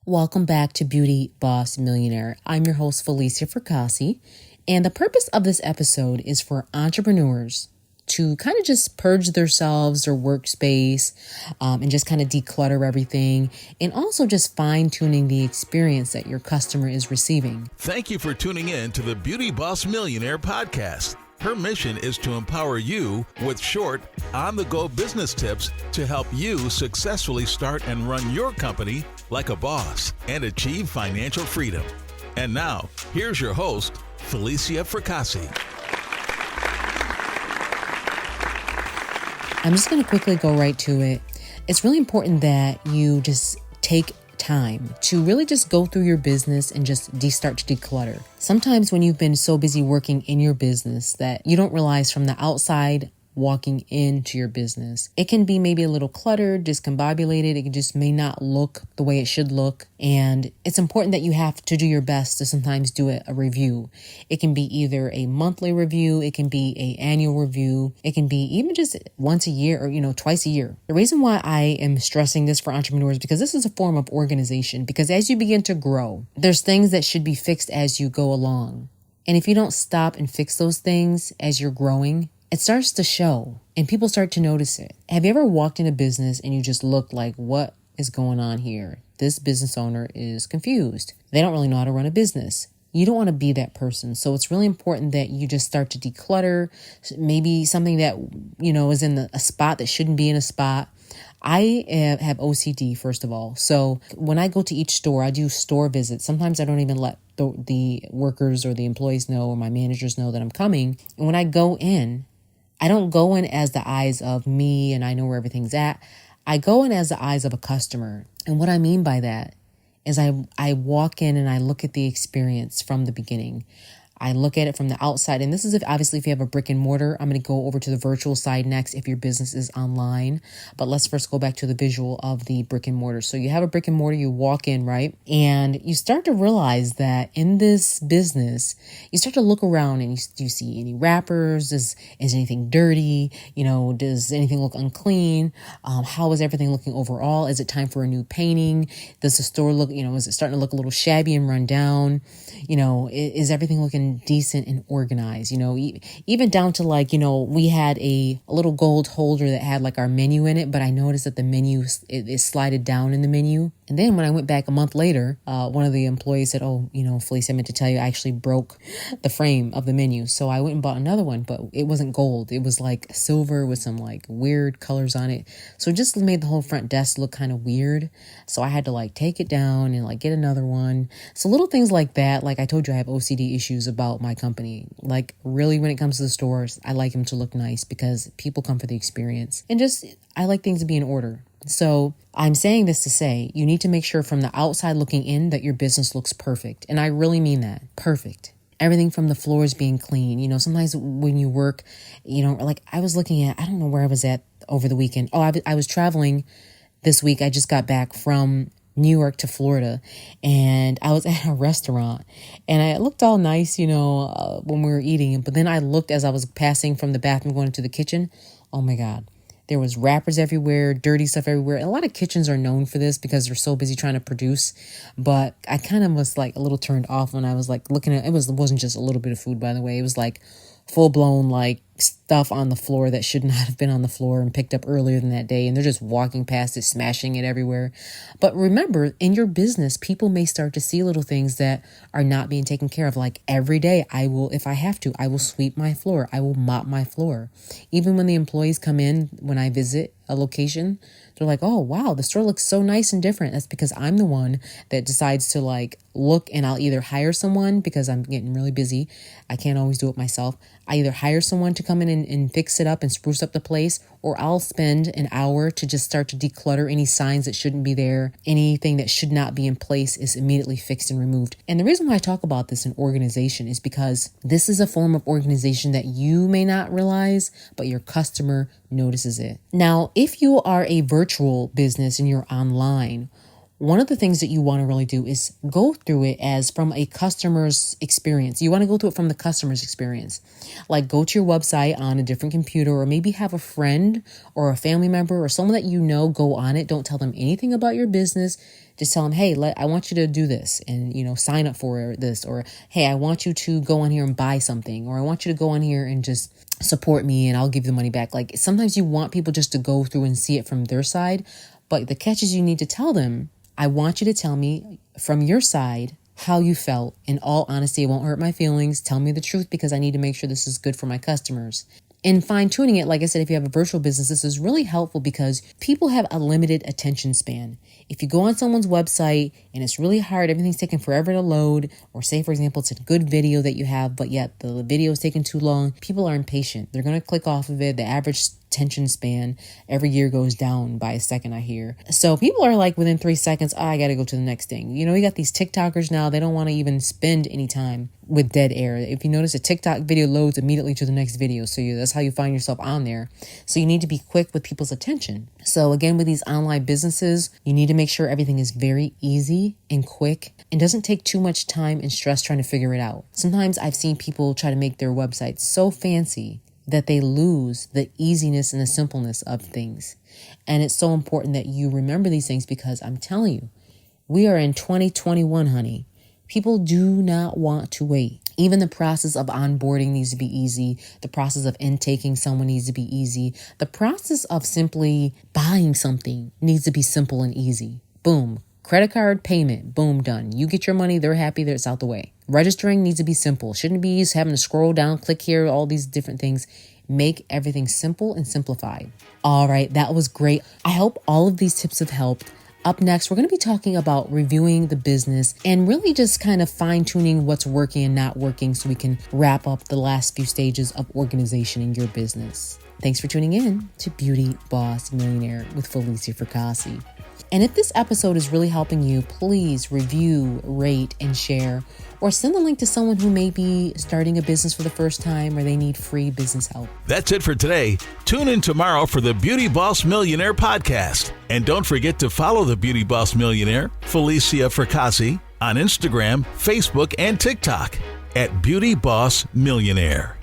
Welcome back to Beauty Boss Millionaire. I'm your host, Felicia Fracassi, and the purpose of this episode is for entrepreneurs to kind of just purge themselves, their workspace, and just kind of declutter everything, and also just fine-tuning the experience that your customer is receiving. Thank you for tuning in to the Beauty Boss Millionaire podcast. Her mission is to empower you with short, on-the-go business tips to help you successfully start and run your company like a boss and achieve financial freedom. And now, here's your host, Felicia Fracassi. I'm just going to quickly go right to it. It's really important that you just take time to really just go through your business and just start to declutter. Sometimes when you've been so busy working in your business that you don't realize from the outside walking into your business, it can be maybe a little cluttered, discombobulated. It just may not look the way it should look. And it's important that you have to do your best to sometimes do a review. It can be either a monthly review, it can be an annual review, it can be even just once a year or, twice a year. The reason why I am stressing this for entrepreneurs, because this is a form of organization, because as you begin to grow, there's things that should be fixed as you go along. And if you don't stop and fix those things as you're growing, it starts to show and people start to notice it. Have you ever walked in a business and you just look like, what is going on here? This business owner is confused. They don't really know how to run a business. You don't want to be that person. So it's really important that you just start to declutter, maybe something that, is in a spot that shouldn't be in a spot. I have OCD, first of all. So when I go to each store, I do store visits. Sometimes I don't even let the workers or the employees know or my managers know that I'm coming. And when I go in, I don't go in as the eyes of me and I know where everything's at. I go in as the eyes of a customer. And what I mean by that is I walk in and I look at the experience from the beginning. I look at it from the outside. And this is obviously if you have a brick and mortar. I'm going to go over to the virtual side next if your business is online. But let's first go back to the visual of the brick and mortar. So you have a brick and mortar, you walk in, right? And you start to realize that in this business, you start to look around and do you see any wrappers? Is anything dirty? Does anything look unclean? How is everything looking overall? Is it time for a new painting? Does the store look, is it starting to look a little shabby and run down? Is everything looking decent and organized, even down to we had a little gold holder that had our menu in it, but I noticed that the menu is slided down in the menu. And then when I went back a month later, one of the employees said, Felicia, I meant to tell you, I actually broke the frame of the menu. So I went and bought another one, but it wasn't gold. It was silver with some weird colors on it. So it just made the whole front desk look kind of weird. So I had to take it down and get another one. So little things like that. Like I told you, I have OCD issues about my company. Really when it comes to the stores, I like them to look nice because people come for the experience. And I like things to be in order. So I'm saying this to say you need to make sure from the outside looking in that your business looks perfect. And I really mean that. Perfect. Everything from the floors being clean. Sometimes when you work, I was looking at, I don't know where I was at over the weekend. I was traveling this week. I just got back from New York to Florida and I was at a restaurant and I looked all nice, when we were eating. But then I looked as I was passing from the bathroom going into the kitchen. Oh my God. There was wrappers everywhere, dirty stuff everywhere. And a lot of kitchens are known for this because they're so busy trying to produce. But I kind of was a little turned off when I was looking at it. Wasn't just a little bit of food, by the way. It was full blown stuff on the floor that should not have been on the floor and picked up earlier than that day. And they're just walking past it, smashing it everywhere. But remember, in your business, people may start to see little things that are not being taken care of. Every day, if I have to, I will sweep my floor. I will mop my floor. Even when the employees come in, when I visit a location, they're like, oh, wow, the store looks so nice and different. That's because I'm the one that decides to look, and I'll either hire someone because I'm getting really busy. I can't always do it myself. I either hire someone to come in and fix it up and spruce up the place, or I'll spend an hour to just start to declutter any signs that shouldn't be there. Anything that should not be in place is immediately fixed and removed. And the reason why I talk about this in organization is because this is a form of organization that you may not realize, but your customer notices it. Now, if you are a virtual business and you're online, one of the things that you want to really do is go through it as from a customer's experience. You want to go through it from the customer's experience. Like go to your website on a different computer, or maybe have a friend or a family member or someone that you know go on it. Don't tell them anything about your business. Just tell them, hey, I want you to do this and, sign up for this. Or, hey, I want you to go on here and buy something. Or I want you to go on here and just support me and I'll give you the money back. Like sometimes you want people just to go through and see it from their side. But the catch is you need to tell them, I want you to tell me from your side how you felt. In all honesty, it won't hurt my feelings. Tell me the truth because I need to make sure this is good for my customers. In fine tuning it, like I said, if you have a virtual business, this is really helpful because people have a limited attention span. If you go on someone's website and it's really hard, everything's taking forever to load, or say, for example, it's a good video that you have, but yet the video is taking too long, people are impatient. They're going to click off of it. The average attention span every year goes down by a second, I hear. So people are like within 3 seconds, I got to go to the next thing. You got these TikTokers now, they don't want to even spend any time with dead air. If you notice, a TikTok video loads immediately to the next video. So that's how you find yourself on there. So you need to be quick with people's attention. So again, with these online businesses, you need to make sure everything is very easy and quick and doesn't take too much time and stress trying to figure it out. Sometimes I've seen people try to make their websites so fancy that they lose the easiness and the simpleness of things. And it's so important that you remember these things because I'm telling you, we are in 2021, honey. People do not want to wait. Even the process of onboarding needs to be easy. The process of intaking someone needs to be easy. The process of simply buying something needs to be simple and easy. Boom. Credit card payment. Boom. Done. You get your money. They're happy. It's out the way. Registering needs to be simple. Shouldn't be having to scroll down, click here, all these different things. Make everything simple and simplified. All right. That was great. I hope all of these tips have helped. Up next, we're going to be talking about reviewing the business and really just kind of fine-tuning what's working and not working so we can wrap up the last few stages of organization in your business. Thanks for tuning in to Beauty Boss Millionaire with Felicia Fracassi. And if this episode is really helping you, please review, rate, and share, or send the link to someone who may be starting a business for the first time or they need free business help. That's it for today. Tune in tomorrow for the Beauty Boss Millionaire podcast. And don't forget to follow the Beauty Boss Millionaire, Felicia Fracassi, on Instagram, Facebook, and TikTok at Beauty Boss Millionaire.